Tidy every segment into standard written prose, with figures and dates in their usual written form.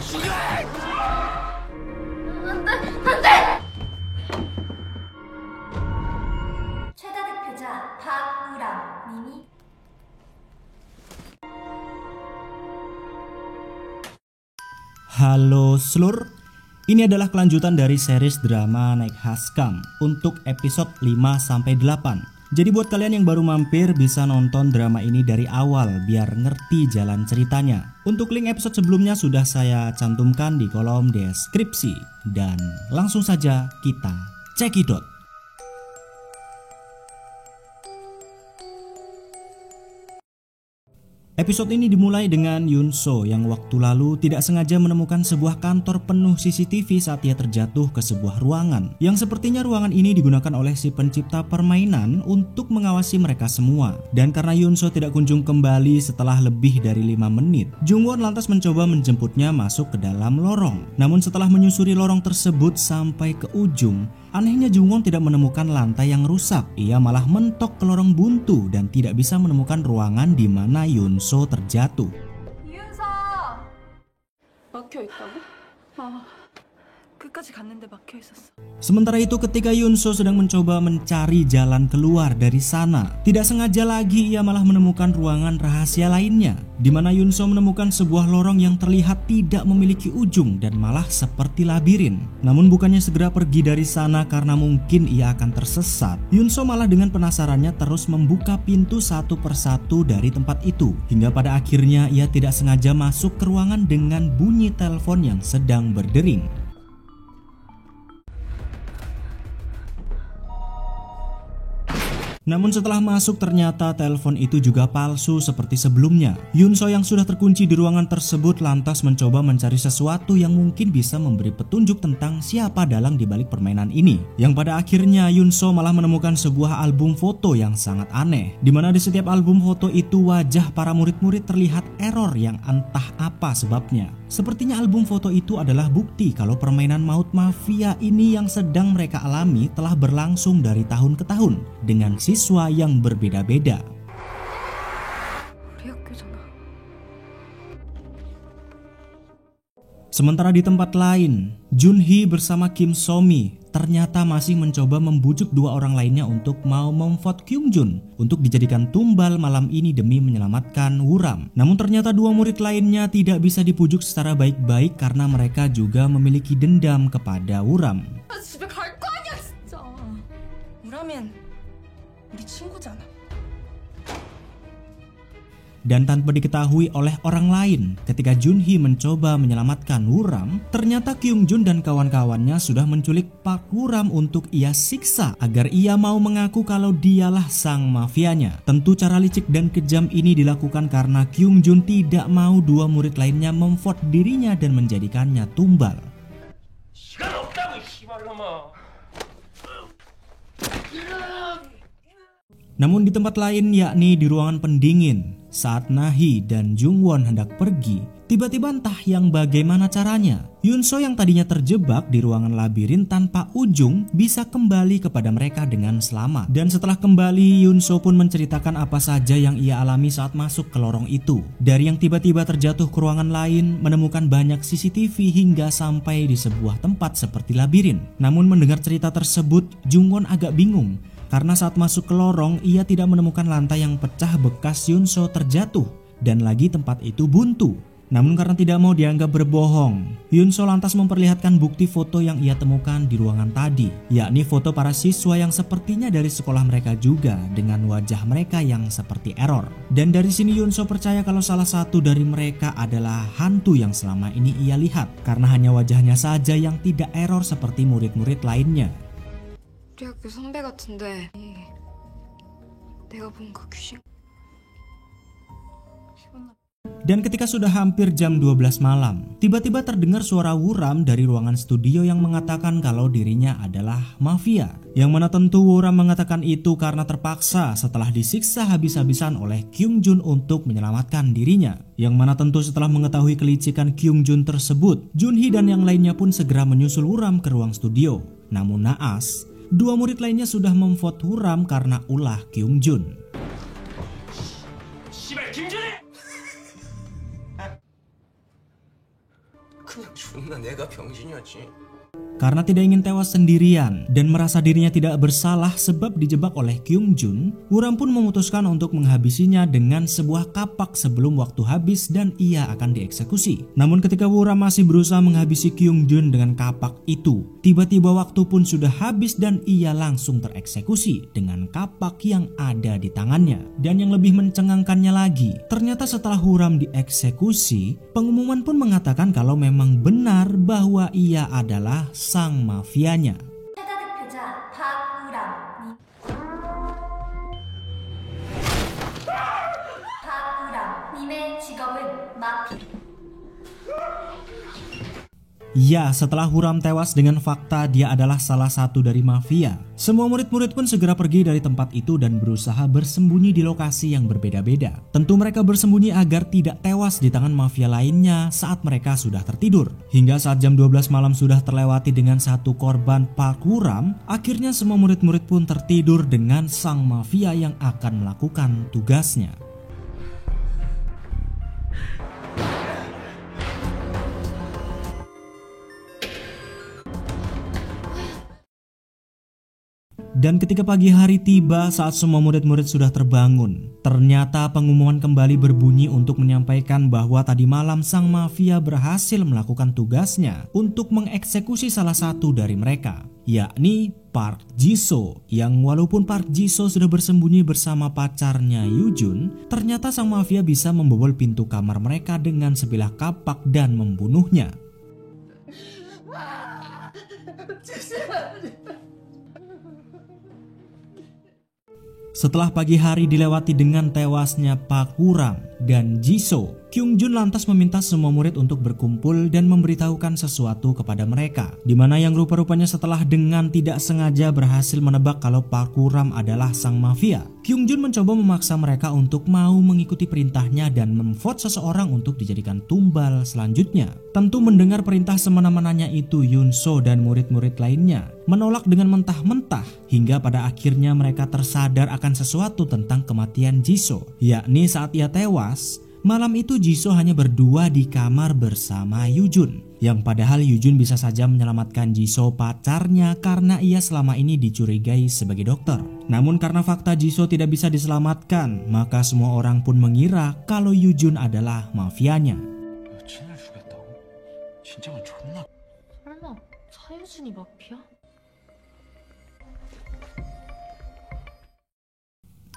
최다 득표자 박우람 님이 Halo Slur, ini adalah kelanjutan dari series drama Naik Haskam untuk episode 5-8. Jadi buat kalian yang baru mampir bisa nonton drama ini dari awal biar ngerti jalan ceritanya. Untuk link episode sebelumnya sudah saya cantumkan di kolom deskripsi. Dan langsung saja kita cekidot. Episode ini dimulai dengan Yunso yang waktu lalu tidak sengaja menemukan sebuah kantor penuh CCTV saat ia terjatuh ke sebuah ruangan. Yang sepertinya ruangan ini digunakan oleh si pencipta permainan untuk mengawasi mereka semua. Dan karena Yunso tidak kunjung kembali setelah lebih dari 5 menit, Jungwon lantas mencoba menjemputnya masuk ke dalam lorong. Namun setelah menyusuri lorong tersebut sampai ke ujung, anehnya Jungwon tidak menemukan lantai yang rusak. Ia malah mentok ke lorong buntu dan tidak bisa menemukan ruangan di mana Yunso terjatuh. 이윤서! 막혀 있다고? 아, 끝까지 갔는데 막혀 있었어. Sementara itu ketika Yunso sedang mencoba mencari jalan keluar dari sana, tidak sengaja lagi ia malah menemukan ruangan rahasia lainnya, di mana Yunso menemukan sebuah lorong yang terlihat tidak memiliki ujung dan malah seperti labirin. Namun bukannya segera pergi dari sana karena mungkin ia akan tersesat, Yunso malah dengan penasarannya terus membuka pintu satu persatu dari tempat itu, hingga pada akhirnya ia tidak sengaja masuk ke ruangan dengan bunyi telepon yang sedang berdering. Namun setelah masuk ternyata telepon itu juga palsu seperti sebelumnya. Yunso yang sudah terkunci di ruangan tersebut lantas mencoba mencari sesuatu yang mungkin bisa memberi petunjuk tentang siapa dalang di balik permainan ini. Yang pada akhirnya Yunso malah menemukan sebuah album foto yang sangat aneh, di mana di setiap album foto itu wajah para murid-murid terlihat error yang entah apa sebabnya. Sepertinya album foto itu adalah bukti kalau permainan maut mafia ini yang sedang mereka alami telah berlangsung dari tahun ke tahun dengan siswa yang berbeda-beda. 우리 학교잖아. Sementara di tempat lain, Junhee bersama Kim Somi ternyata masih mencoba membujuk dua orang lainnya untuk mau memvote Kyungjun untuk dijadikan tumbal malam ini demi menyelamatkan Wuram. Namun ternyata dua murid lainnya tidak bisa dipujuk secara baik-baik karena mereka juga memiliki dendam kepada Wuram. 아, 집에 갈 거 아니야, 진짜. 우라면 우리 친구잖아. Dan tanpa diketahui oleh orang lain, ketika Junhee mencoba menyelamatkan Wuram, ternyata Kyungjun dan kawan-kawannya sudah menculik Park Wuram untuk ia siksa agar ia mau mengaku kalau dialah sang mafianya. Tentu cara licik dan kejam ini dilakukan karena Kyungjun tidak mau dua murid lainnya memvote dirinya dan menjadikannya tumbal. Namun di tempat lain, yakni di ruangan pendingin, saat Nahi dan Jungwon hendak pergi, tiba-tiba entah yang bagaimana caranya, Yunso yang tadinya terjebak di ruangan labirin tanpa ujung bisa kembali kepada mereka dengan selamat. Dan setelah kembali, Yunso pun menceritakan apa saja yang ia alami saat masuk ke lorong itu. Dari yang tiba-tiba terjatuh ke ruangan lain, menemukan banyak CCTV hingga sampai di sebuah tempat seperti labirin. Namun mendengar cerita tersebut, Jungwon agak bingung. Karena saat masuk ke lorong, ia tidak menemukan lantai yang pecah bekas Yunso terjatuh. Dan lagi tempat itu buntu. Namun karena tidak mau dianggap berbohong, Yunso lantas memperlihatkan bukti foto yang ia temukan di ruangan tadi, yakni foto para siswa yang sepertinya dari sekolah mereka juga dengan wajah mereka yang seperti error. Dan dari sini Yunso percaya kalau salah satu dari mereka adalah hantu yang selama ini ia lihat, karena hanya wajahnya saja yang tidak error seperti murid-murid lainnya. 우리 학교 선배 같은데 내가 본 그 귀신. Dan ketika sudah hampir jam 12 malam, tiba-tiba terdengar suara Wuram dari ruangan studio yang mengatakan kalau dirinya adalah mafia. Yang mana tentu Wuram mengatakan itu karena terpaksa setelah disiksa habis-habisan oleh Kyungjun untuk menyelamatkan dirinya. Yang mana tentu setelah mengetahui kelicikan Kyungjun tersebut, Junhee dan yang lainnya pun segera menyusul Wuram ke ruang studio. Namun naas, dua murid lainnya sudah memvote Wuram karena ulah Kyungjun. 그냥 존나 내가 병신이었지. Karena tidak ingin tewas sendirian dan merasa dirinya tidak bersalah sebab dijebak oleh Kyung Jun, Wuram pun memutuskan untuk menghabisinya dengan sebuah kapak sebelum waktu habis dan ia akan dieksekusi. Namun ketika Wuram masih berusaha menghabisi Kyung Jun dengan kapak itu, tiba-tiba waktu pun sudah habis dan ia langsung tereksekusi dengan kapak yang ada di tangannya. Dan yang lebih mencengangkannya lagi, ternyata setelah Wuram dieksekusi, pengumuman pun mengatakan kalau memang benar bahwa ia adalah sang mafianya. 최다 득표자 박우람 님의 직업은 마피. Ya, setelah Wuram tewas dengan fakta dia adalah salah satu dari mafia, semua murid-murid pun segera pergi dari tempat itu dan berusaha bersembunyi di lokasi yang berbeda-beda. Tentu mereka bersembunyi agar tidak tewas di tangan mafia lainnya saat mereka sudah tertidur. Hingga saat jam 12 malam sudah terlewati dengan satu korban Park Wuram, akhirnya semua murid-murid pun tertidur dengan sang mafia yang akan melakukan tugasnya. Dan ketika pagi hari tiba saat semua murid-murid sudah terbangun, ternyata pengumuman kembali berbunyi untuk menyampaikan bahwa tadi malam sang mafia berhasil melakukan tugasnya untuk mengeksekusi salah satu dari mereka, yakni Park Ji-soo, yang walaupun Park Ji-soo sudah bersembunyi bersama pacarnya Yoo-jun, ternyata sang mafia bisa membobol pintu kamar mereka dengan sebilah kapak dan membunuhnya. Setelah pagi hari dilewati dengan tewasnya Park Wuram dan Ji-soo, Kyung Jun lantas meminta semua murid untuk berkumpul dan memberitahukan sesuatu kepada mereka, di mana yang rupa-rupanya setelah dengan tidak sengaja berhasil menebak kalau Park Wuram adalah sang mafia, Kyung Jun mencoba memaksa mereka untuk mau mengikuti perintahnya dan memvote seseorang untuk dijadikan tumbal selanjutnya. Tentu mendengar perintah semena-menanya itu, Yun-so dan murid-murid lainnya menolak dengan mentah-mentah, hingga pada akhirnya mereka tersadar akan sesuatu tentang kematian Ji-soo, yakni saat ia tewas. Malam itu Ji-soo hanya berdua di kamar bersama Yoo-jun, yang padahal Yoo-jun bisa saja menyelamatkan Ji-soo pacarnya karena ia selama ini dicurigai sebagai dokter. Namun karena fakta Ji-soo tidak bisa diselamatkan, maka semua orang pun mengira kalau Yoo-jun adalah mafianya. 진을 죽였다고? 진짜면 존나. 설마 차유준이 마피아?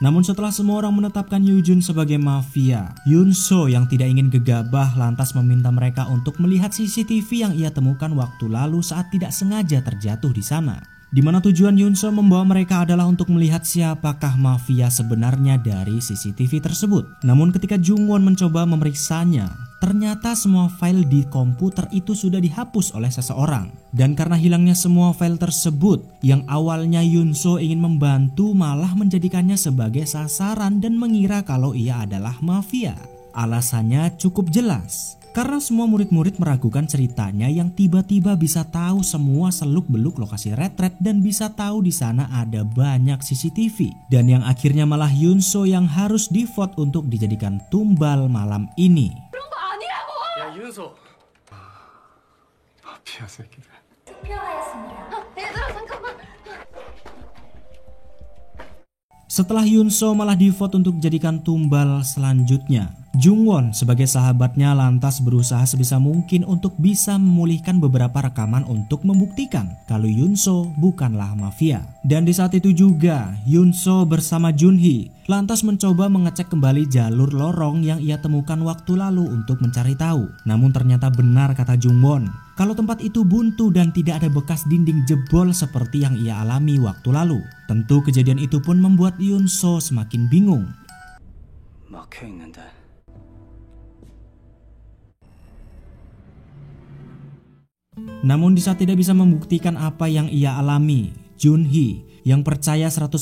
Namun setelah semua orang menetapkan Yoo-jun sebagai mafia, Yun-so yang tidak ingin gegabah lantas meminta mereka untuk melihat CCTV yang ia temukan waktu lalu saat tidak sengaja terjatuh di sana. Di mana tujuan Yun-so membawa mereka adalah untuk melihat siapakah mafia sebenarnya dari CCTV tersebut. Namun ketika Jung-won mencoba memeriksanya, ternyata semua file di komputer itu sudah dihapus oleh seseorang. Dan karena hilangnya semua file tersebut, yang awalnya Yun-so ingin membantu malah menjadikannya sebagai sasaran dan mengira kalau ia adalah mafia. Alasannya cukup jelas. Karena semua murid-murid meragukan ceritanya yang tiba-tiba bisa tahu semua seluk-beluk lokasi retret dan bisa tahu di sana ada banyak CCTV. Dan yang akhirnya malah Yun-so yang harus di-vote untuk dijadikan tumbal malam ini. 야 윤서. 마피아 새끼들. 투표하였습니다. 얘들아 잠깐만. Setelah Yun-so malah di-vote untuk dijadikan tumbal selanjutnya, Jung-won sebagai sahabatnya lantas berusaha sebisa mungkin untuk bisa memulihkan beberapa rekaman untuk membuktikan kalau Yun-so bukanlah mafia. Dan di saat itu juga, Yun-so bersama Jun-hee lantas mencoba mengecek kembali jalur lorong yang ia temukan waktu lalu untuk mencari tahu. Namun ternyata benar kata Jung-won, kalau tempat itu buntu dan tidak ada bekas dinding jebol seperti yang ia alami waktu lalu. Tentu kejadian itu pun membuat Yun-so semakin bingung. 막혀 있는데. Namun di saat tidak bisa membuktikan apa yang ia alami, Jun-hee yang percaya 100%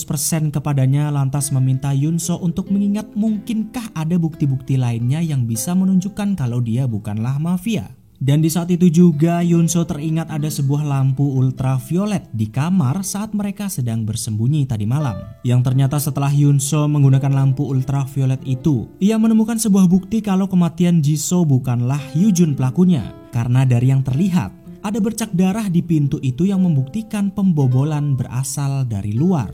kepadanya lantas meminta Yun-so untuk mengingat mungkinkah ada bukti-bukti lainnya yang bisa menunjukkan kalau dia bukanlah mafia. Dan di saat itu juga Yunso teringat ada sebuah lampu ultraviolet di kamar saat mereka sedang bersembunyi tadi malam. Yang ternyata setelah Yunso menggunakan lampu ultraviolet itu, ia menemukan sebuah bukti kalau kematian Jisoo bukanlah Hyujun pelakunya. Karena dari yang terlihat, ada bercak darah di pintu itu yang membuktikan pembobolan berasal dari luar.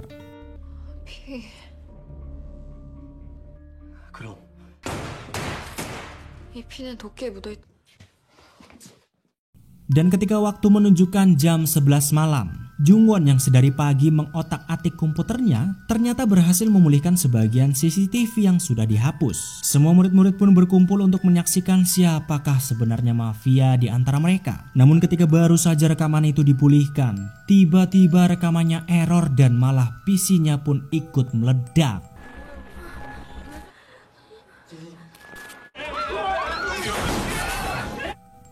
피. 그럼 이 피는 도끼에 묻어있. Dan ketika waktu menunjukkan jam 11 malam, Jungwon yang sedari pagi mengotak-atik komputernya ternyata berhasil memulihkan sebagian CCTV yang sudah dihapus. Semua murid-murid pun berkumpul untuk menyaksikan siapakah sebenarnya mafia di antara mereka. Namun ketika baru saja rekaman itu dipulihkan, tiba-tiba rekamannya error dan malah PC-nya pun ikut meledak.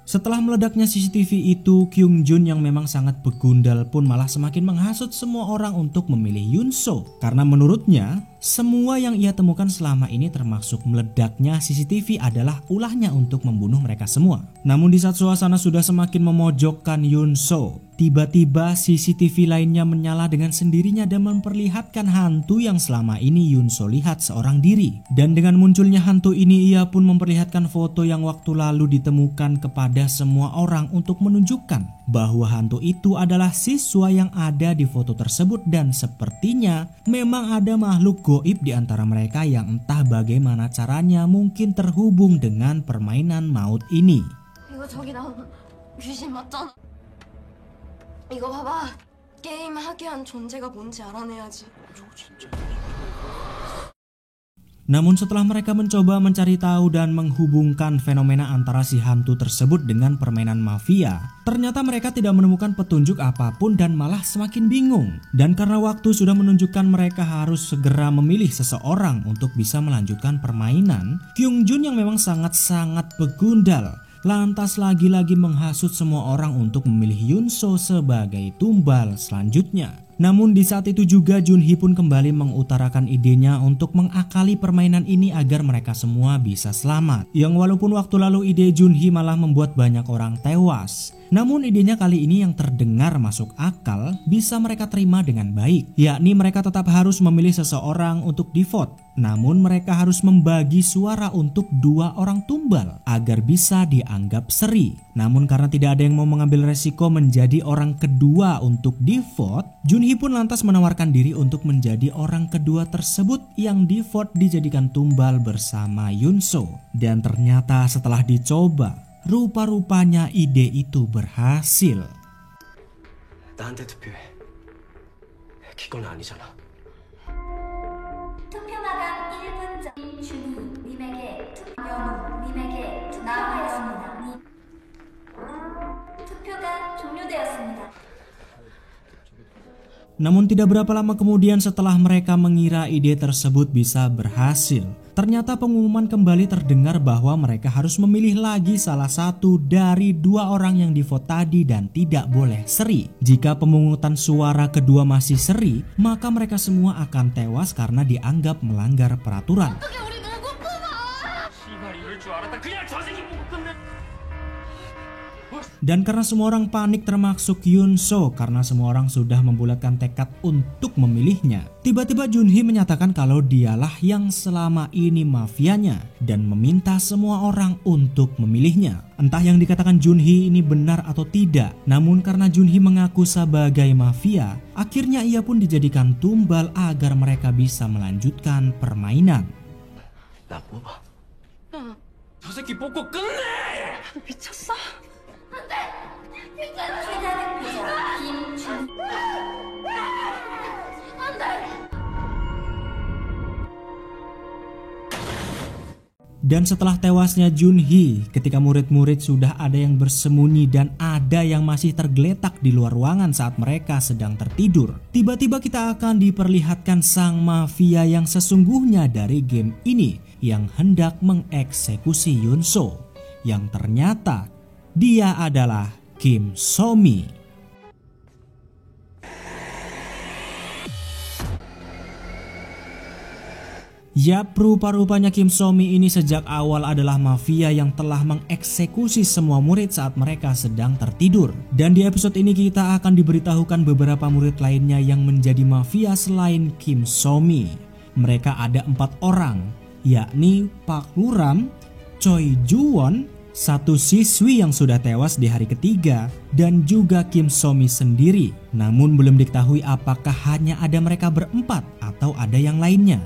Setelah meledaknya CCTV itu, Kyung Jun yang memang sangat begundal pun malah semakin menghasut semua orang untuk memilih Yunso. Karena menurutnya, semua yang ia temukan selama ini termasuk meledaknya CCTV adalah ulahnya untuk membunuh mereka semua. Namun di saat suasana sudah semakin memojokkan Yunso, tiba-tiba CCTV lainnya menyala dengan sendirinya dan memperlihatkan hantu yang selama ini Yunso lihat seorang diri. Dan dengan munculnya hantu ini, ia pun memperlihatkan foto yang waktu lalu ditemukan kepada semua orang untuk menunjukkan bahwa hantu itu adalah siswa yang ada di foto tersebut. Dan sepertinya memang ada makhluk goib di antara mereka yang entah bagaimana caranya mungkin terhubung dengan permainan maut ini. 이거 저기 나오는 귀신 맞잖아. 이거 봐봐. 게임 하게 한 존재가 뭔지 알아내야지. Namun setelah mereka mencoba mencari tahu dan menghubungkan fenomena antara si hantu tersebut dengan permainan mafia, ternyata mereka tidak menemukan petunjuk apapun dan malah semakin bingung. Dan karena waktu sudah menunjukkan mereka harus segera memilih seseorang untuk bisa melanjutkan permainan, Kyung Jun yang memang sangat-sangat begundal lantas lagi-lagi menghasut semua orang untuk memilih Yunso sebagai tumbal selanjutnya. Namun di saat itu juga Junhee pun kembali mengutarakan idenya untuk mengakali permainan ini agar mereka semua bisa selamat. Yang walaupun waktu lalu ide Junhee malah membuat banyak orang tewas, namun idenya kali ini yang terdengar masuk akal bisa mereka terima dengan baik, yakni mereka tetap harus memilih seseorang untuk di-vote. Namun mereka harus membagi suara untuk 2 orang tumbal agar bisa dianggap seri. Namun karena tidak ada yang mau mengambil resiko menjadi orang kedua untuk di-vote, Junhee pun lantas menawarkan diri untuk menjadi orang kedua tersebut yang di-vote dijadikan tumbal bersama Yunso. Dan ternyata setelah dicoba, rupa-rupanya ide itu berhasil. 나한테 투표해. 기권은 아니잖아. 투표 마감 1분 전 준희님에게 영우님에게 나가였습니다. 투표가 종료되었습니다. Namun tidak berapa lama kemudian setelah mereka mengira ide tersebut bisa berhasil, ternyata pengumuman kembali terdengar bahwa mereka harus memilih lagi salah satu dari 2 orang yang di-vote tadi dan tidak boleh seri. Jika pemungutan suara kedua masih seri, maka mereka semua akan tewas karena dianggap melanggar peraturan. Dan karena semua orang panik termasuk Yunso karena semua orang sudah membulatkan tekad untuk memilihnya, tiba-tiba Junhee menyatakan kalau dialah yang selama ini mafianya dan meminta semua orang untuk memilihnya. Entah yang dikatakan Junhee ini benar atau tidak, namun karena Junhee mengaku sebagai mafia, akhirnya ia pun dijadikan tumbal agar mereka bisa melanjutkan permainan. 나 뽑아. 저 새끼 뽑고 끝내! 미쳤어? 최다 득표자 김준. Dan setelah tewasnya Junhee, ketika murid-murid sudah ada yang bersembunyi dan ada yang masih tergeletak di luar ruangan saat mereka sedang tertidur, tiba-tiba kita akan diperlihatkan sang mafia yang sesungguhnya dari game ini yang hendak mengeksekusi Yunso, yang ternyata dia adalah Kim So-mi. Yap, rupa-rupanya Kim So-mi ini sejak awal adalah mafia yang telah mengeksekusi semua murid saat mereka sedang tertidur. Dan di episode ini kita akan diberitahukan beberapa murid lainnya yang menjadi mafia selain Kim So-mi. Mereka ada 4 orang, yakni Park Woo-ram, Choi Joo-won, satu siswi yang sudah tewas di hari ketiga, dan juga Kim So-mi sendiri. Namun belum diketahui apakah hanya ada mereka berempat atau ada yang lainnya.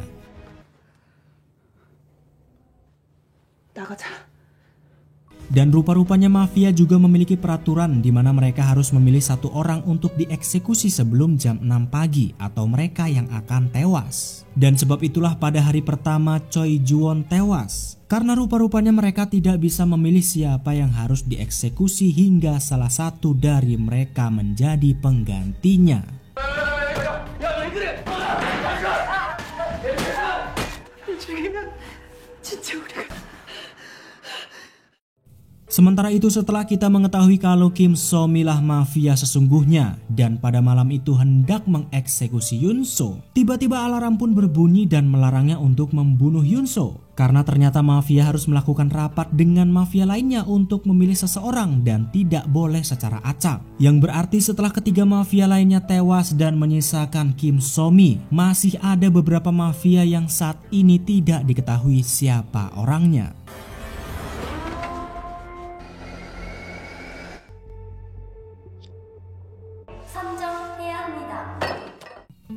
Dan rupa-rupanya mafia juga memiliki peraturan di mana mereka harus memilih 1 orang untuk dieksekusi sebelum jam 6 pagi atau mereka yang akan tewas. Dan sebab itulah pada hari pertama Choi Joo-won tewas. Karena rupa-rupanya mereka tidak bisa memilih siapa yang harus dieksekusi hingga salah satu dari mereka menjadi penggantinya. Sementara itu setelah kita mengetahui kalau Kim So-mi lah mafia sesungguhnya dan pada malam itu hendak mengeksekusi Yun-so, tiba-tiba alarm pun berbunyi dan melarangnya untuk membunuh Yun-so. Karena ternyata mafia harus melakukan rapat dengan mafia lainnya untuk memilih seseorang dan tidak boleh secara acak. Yang berarti setelah ketiga mafia lainnya tewas dan menyisakan Kim So-mi, masih ada beberapa mafia yang saat ini tidak diketahui siapa orangnya.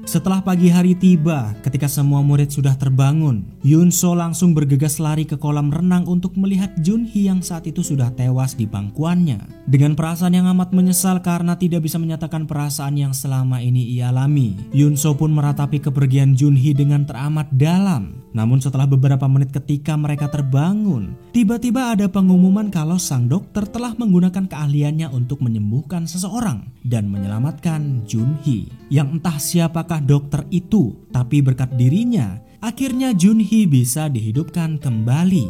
Setelah pagi hari tiba, ketika semua murid sudah terbangun, Yun-so langsung bergegas lari ke kolam renang untuk melihat Jun-hee yang saat itu sudah tewas di pangkuannya. Dengan perasaan yang amat menyesal karena tidak bisa menyatakan perasaan yang selama ini ia alami, Yun-so pun meratapi kepergian Jun-hee dengan teramat dalam. Namun setelah beberapa menit ketika mereka terbangun, tiba-tiba ada pengumuman kalau sang dokter telah menggunakan keahliannya untuk menyembuhkan seseorang dan menyelamatkan Jun-hee. Yang entah siapakah dokter itu, tapi berkat dirinya, akhirnya Jun-hee bisa dihidupkan kembali.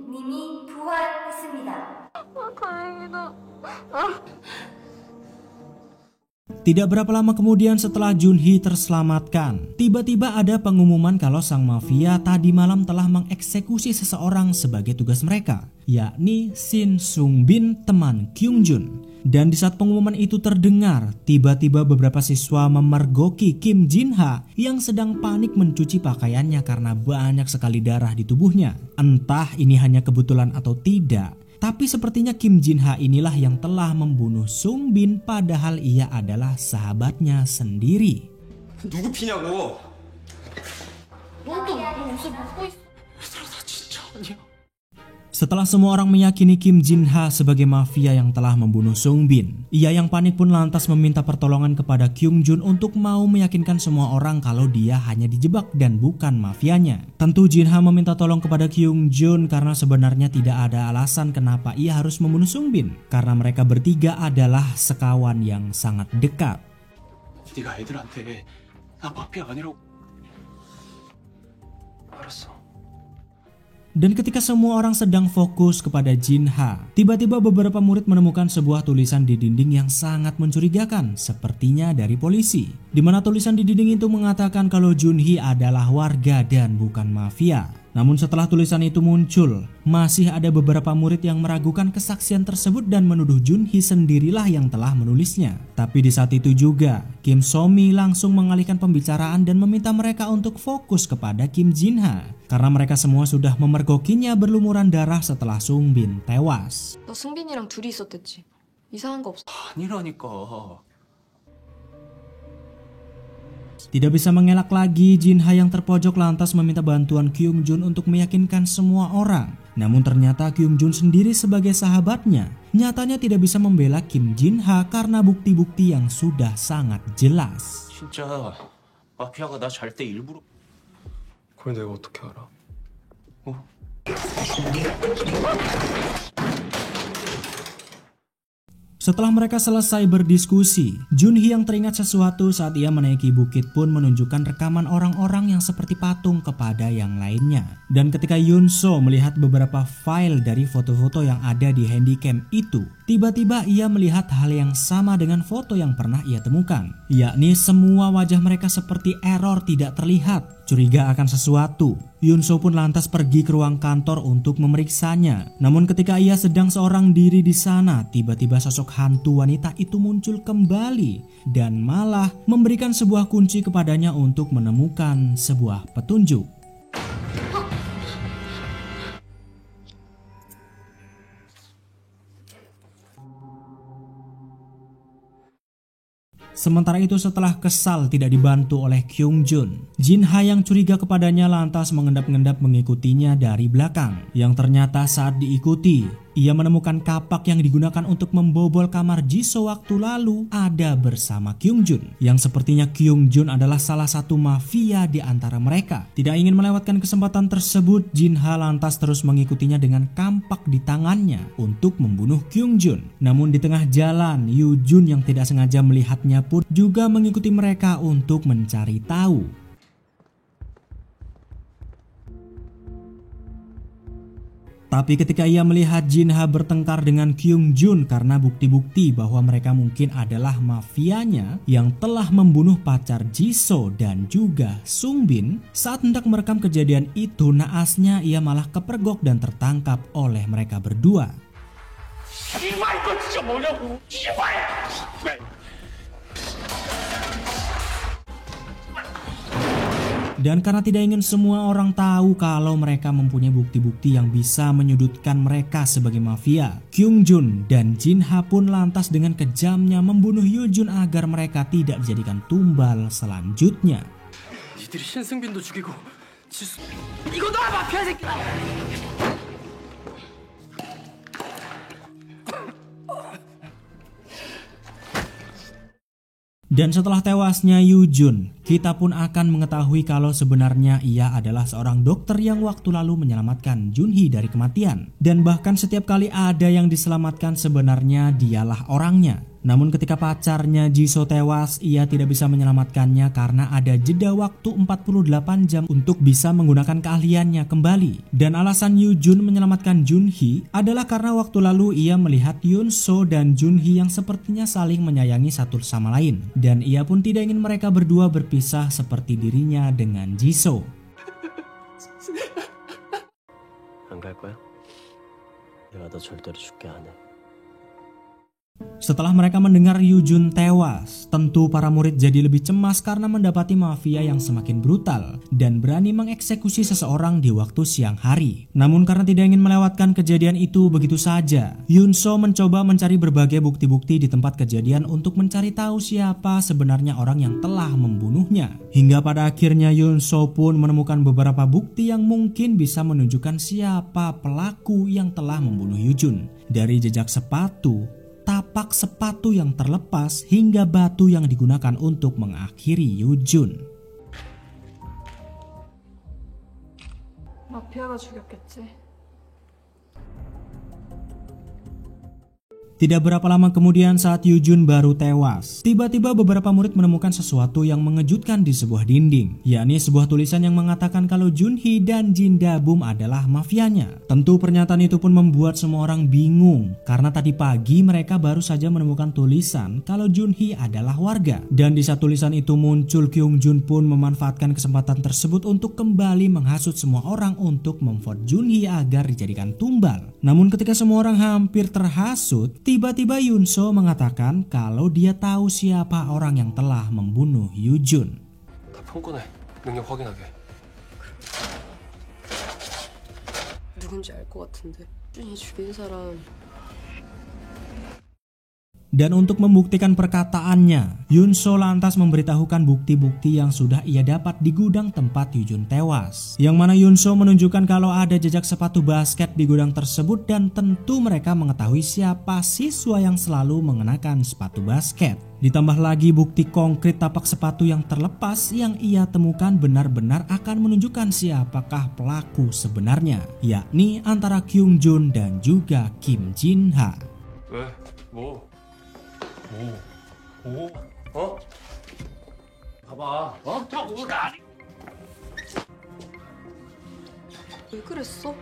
님이 부활했습니다. Tidak berapa lama kemudian setelah Jun-hee terselamatkan, tiba-tiba ada pengumuman kalau sang mafia tadi malam telah mengeksekusi seseorang sebagai tugas mereka, yakni Shin Sung-bin, teman Kyung-jun. Dan di saat pengumuman itu terdengar, tiba-tiba beberapa siswa memergoki Kim Jin-ha yang sedang panik mencuci pakaiannya karena banyak sekali darah di tubuhnya. Entah ini hanya kebetulan atau tidak, tapi sepertinya Kim Jin-ha inilah yang telah membunuh Sung-bin padahal ia adalah sahabatnya sendiri. 누구 피냐고? 너도 옷을 벗고 있어. 얘들아 나 진짜 아니야. Setelah semua orang meyakini Kim Jin-ha sebagai mafia yang telah membunuh Sung-bin, ia yang panik pun lantas meminta pertolongan kepada Kyung-jun untuk mau meyakinkan semua orang kalau dia hanya dijebak dan bukan mafianya. Tentu Jin-ha meminta tolong kepada Kyung-jun karena sebenarnya tidak ada alasan kenapa ia harus membunuh Sung-bin, karena mereka bertiga adalah sekawan yang sangat dekat. 네가 애들한테 나 마피아 아니라고. 알았어. Dan ketika semua orang sedang fokus kepada Jin-ha, tiba-tiba beberapa murid menemukan sebuah tulisan di dinding yang sangat mencurigakan, sepertinya dari polisi. Di mana tulisan di dinding itu mengatakan kalau Jun-hee adalah warga dan bukan mafia. Namun setelah tulisan itu muncul, masih ada beberapa murid yang meragukan kesaksian tersebut dan menuduh Jun-hee sendirilah yang telah menulisnya. Tapi di saat itu juga, Kim So-mi langsung mengalihkan pembicaraan dan meminta mereka untuk fokus kepada Kim Jin-ha. Karena mereka semua sudah memergokinya berlumuran darah setelah Sung-bin tewas. 너 승빈이랑 둘이 있었댔지. 이상한 거 없어. 아니라니까. Tidak bisa mengelak lagi, Jin-ha yang terpojok lantas meminta bantuan Kyung-jun untuk meyakinkan semua orang. Namun ternyata Kyung-jun sendiri sebagai sahabatnya nyatanya tidak bisa membela Kim Jin-ha karena bukti-bukti yang sudah sangat jelas. 진짜 마피아가 나 잘 때 일부러. 그걸 내가 어떻게 알아? Setelah mereka selesai berdiskusi, Junhee yang teringat sesuatu saat ia menaiki bukit pun menunjukkan rekaman orang-orang yang seperti patung kepada yang lainnya. Dan ketika Yunso melihat beberapa file dari foto-foto yang ada di handycam itu, tiba-tiba ia melihat hal yang sama dengan foto yang pernah ia temukan, yakni semua wajah mereka seperti error tidak terlihat. Curiga akan sesuatu, Yunso pun lantas pergi ke ruang kantor untuk memeriksanya. Namun ketika ia sedang seorang diri di sana, tiba-tiba sosok hantu wanita itu muncul kembali dan malah memberikan sebuah kunci kepadanya untuk menemukan sebuah petunjuk. Sementara itu setelah kesal tidak dibantu oleh Kyung-jun, Jin-ha yang curiga kepadanya lantas mengendap-endap mengikutinya dari belakang. Yang ternyata saat diikuti, ia menemukan kapak yang digunakan untuk membobol kamar Jisoo waktu lalu ada bersama Kyung-jun. Yang sepertinya Kyung-jun adalah salah satu mafia di antara mereka. Tidak ingin melewatkan kesempatan tersebut, Jin-ha lantas terus mengikutinya dengan kampak di tangannya untuk membunuh Kyung-jun. Namun di tengah jalan, Yoo-jun yang tidak sengaja melihatnya pun juga mengikuti mereka untuk mencari tahu. Tapi ketika ia melihat Jin-ha bertengkar dengan Kyung-jun karena bukti-bukti bahwa mereka mungkin adalah mafianya yang telah membunuh pacar Jisoo dan juga Sungbin, saat hendak merekam kejadian itu, naasnya ia malah kepergok dan tertangkap oleh mereka berdua. Dan karena tidak ingin semua orang tahu kalau mereka mempunyai bukti-bukti yang bisa menyudutkan mereka sebagai mafia, Kyung-jun dan Jin-ha pun lantas dengan kejamnya membunuh Yoo-jun agar mereka tidak dijadikan tumbal selanjutnya. Dan setelah tewasnya Yoo-jun, kita pun akan mengetahui kalau sebenarnya ia adalah seorang dokter yang waktu lalu menyelamatkan Junhee dari kematian. Dan bahkan setiap kali ada yang diselamatkan sebenarnya dialah orangnya. Namun ketika pacarnya Jisoo tewas, ia tidak bisa menyelamatkannya karena ada jeda waktu 48 jam untuk bisa menggunakan keahliannya kembali. Dan alasan Yoo-jun menyelamatkan Junhee adalah karena waktu lalu ia melihat Yunso dan Junhee yang sepertinya saling menyayangi satu sama lain. Dan ia pun tidak ingin mereka berdua berpisah seperti dirinya dengan Jisoo. 안 갈 거야? 내가 너 절대로 죽게 안 해. Setelah mereka mendengar Yoo-jun tewas, tentu para murid jadi lebih cemas karena mendapati mafia yang semakin brutal dan berani mengeksekusi seseorang di waktu siang hari. Namun karena tidak ingin melewatkan kejadian itu begitu saja, Yunso mencoba mencari berbagai bukti-bukti di tempat kejadian untuk mencari tahu siapa sebenarnya orang yang telah membunuhnya. Hingga pada akhirnya Yunso pun menemukan beberapa bukti yang mungkin bisa menunjukkan siapa pelaku yang telah membunuh Yoo-jun. Dari jejak sepatu, tapak sepatu yang terlepas hingga batu yang digunakan untuk mengakhiri Yoo-jun. 마피아가 죽였겠지. Tidak berapa lama kemudian saat Yoo-jun baru tewas, tiba-tiba beberapa murid menemukan sesuatu yang mengejutkan di sebuah dinding, yakni sebuah tulisan yang mengatakan kalau Junhee dan Jin Da-bum adalah mafianya. Tentu pernyataan itu pun membuat semua orang bingung, karena tadi pagi mereka baru saja menemukan tulisan kalau Junhee adalah warga. Dan di saat tulisan itu muncul, Kyung-jun pun memanfaatkan kesempatan tersebut untuk kembali menghasut semua orang untuk memvote Junhee agar dijadikan tumbal. Namun ketika semua orang hampir terhasut, tiba-tiba Yunso mengatakan kalau dia tahu siapa orang yang telah membunuh Yoo-jun. 폰권에 능력 확인하게. 누군지 알 것 같은데. 준이 죽인 사람. Dan untuk membuktikan perkataannya, Yunso lantas memberitahukan bukti-bukti yang sudah ia dapat di gudang tempat Yoo-jun tewas. Yang mana Yunso menunjukkan kalau ada jejak sepatu basket di gudang tersebut dan tentu mereka mengetahui siapa siswa yang selalu mengenakan sepatu basket. Ditambah lagi bukti konkret tapak sepatu yang terlepas yang ia temukan benar-benar akan menunjukkan siapakah pelaku sebenarnya, yakni antara Kyung-jun dan juga Kim Jin-ha. 왜? 뭐? 오, 어? 봐봐, 어? 자, 오라. 왜 그랬어?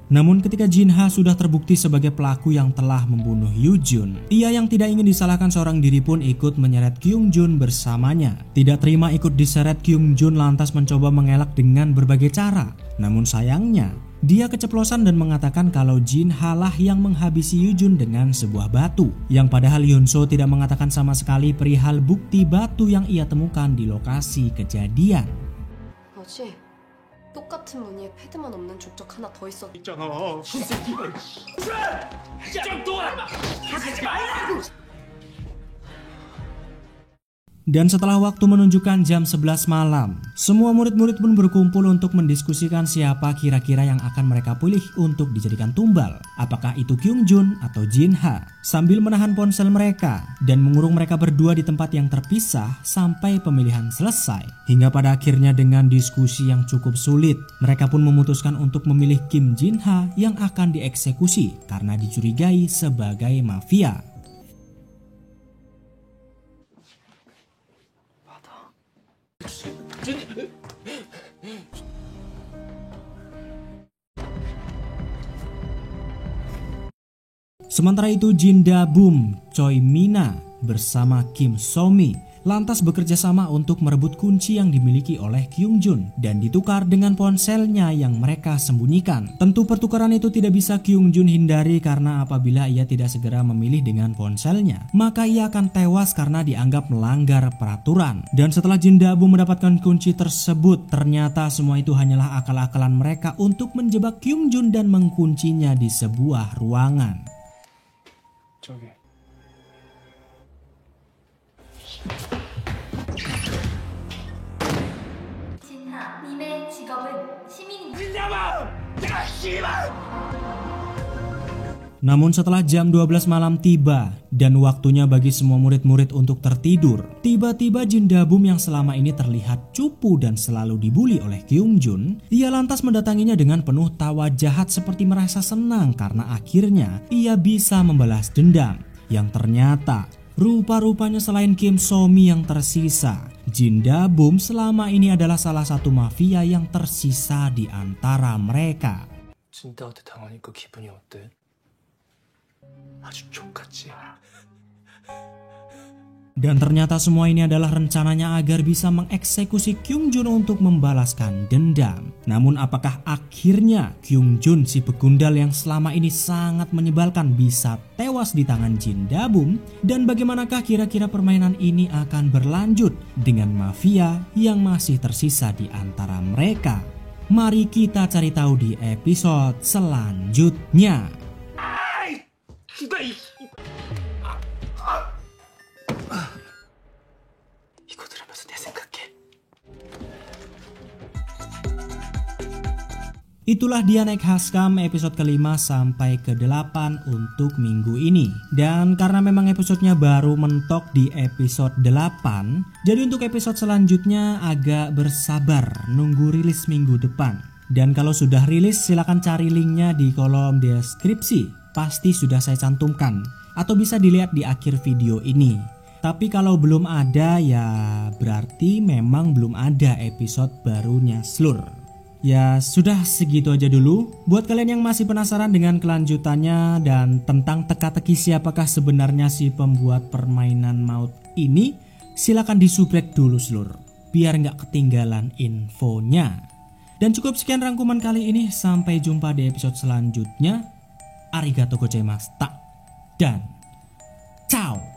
Namun ketika Jinha sudah terbukti sebagai pelaku yang telah membunuh Yoo-jun, ia yang tidak ingin disalahkan seorang diri pun ikut menyeret Kyung-jun bersamanya. Tidak terima ikut diseret, Kyung-jun lantas mencoba mengelak dengan berbagai cara. Namun sayangnya, dia keceplosan dan mengatakan kalau Jinha lah yang menghabisi Yoo-jun dengan sebuah batu. Yang padahal Hyun-soo tidak mengatakan sama sekali perihal bukti batu yang ia temukan di lokasi kejadian. 뭐지? 똑같은 무늬에 패드만 없는 족적 하나 더 있었. 있잖아, 새끼가. 좀 도와라. 하지 말라고. Dan setelah waktu menunjukkan jam 11 malam, semua murid-murid pun berkumpul untuk mendiskusikan siapa kira-kira yang akan mereka pilih untuk dijadikan tumbal. Apakah itu Kyung-jun atau Jinha? Sambil menahan ponsel mereka dan mengurung mereka berdua di tempat yang terpisah sampai pemilihan selesai. Hingga pada akhirnya dengan diskusi yang cukup sulit, mereka pun memutuskan untuk memilih Kim Jinha yang akan dieksekusi karena dicurigai sebagai mafia. Sementara itu Jin Da-bum, Choi Mina bersama Kim So-mi lantas bekerja sama untuk merebut kunci yang dimiliki oleh Kyung-jun dan ditukar dengan ponselnya yang mereka sembunyikan. Tentu pertukaran itu tidak bisa Kyung-jun hindari karena apabila ia tidak segera memilih dengan ponselnya, maka ia akan tewas karena dianggap melanggar peraturan. Dan setelah Jin Da-bum mendapatkan kunci tersebut, ternyata semua itu hanyalah akal-akalan mereka untuk menjebak Kyung-jun dan menguncinya di sebuah ruangan. 저기. 진하, 님의 직업은 시민입니다. Namun setelah jam 12 malam tiba dan waktunya bagi semua murid-murid untuk tertidur, tiba-tiba Jin Da-bum yang selama ini terlihat cupu dan selalu dibully oleh Kyung-jun, ia lantas mendatanginya dengan penuh tawa jahat seperti merasa senang karena akhirnya ia bisa membalas dendam. Yang ternyata rupa-rupanya selain Kim So-mi yang tersisa, Jin Da-bum selama ini adalah salah satu mafia yang tersisa di antara mereka. 진다한테 당하니까 기분이 어때? 아주 족같지. Dan ternyata semua ini adalah rencananya agar bisa mengeksekusi Kyung-jun untuk membalaskan dendam. Namun apakah akhirnya Kyung-jun si begundal yang selama ini sangat menyebalkan bisa tewas di tangan Jin Da-bum? Dan bagaimanakah kira-kira permainan ini akan berlanjut dengan mafia yang masih tersisa di antara mereka? Mari kita cari tahu di episode selanjutnya. 이거 들으면서 내 생각해. Itulah dia Naik Haskam episode ke-5 sampai ke-8 untuk minggu ini. Dan karena memang episodenya baru mentok di episode 8, jadi untuk episode selanjutnya agak bersabar nunggu rilis minggu depan. Dan kalau sudah rilis silahkan cari linknya di kolom deskripsi. Pasti sudah saya cantumkan atau bisa dilihat di akhir video ini. Tapi kalau belum ada ya berarti memang belum ada episode barunya Slur. Ya sudah segitu aja dulu. Buat kalian yang masih penasaran dengan kelanjutannya dan tentang teka-teki siapakah sebenarnya si pembuat permainan maut ini, silakan disubrek dulu Slur, biar nggak ketinggalan infonya. Dan cukup sekian rangkuman kali ini. Sampai jumpa di episode selanjutnya. Arigatou gozaimashita dan ciao.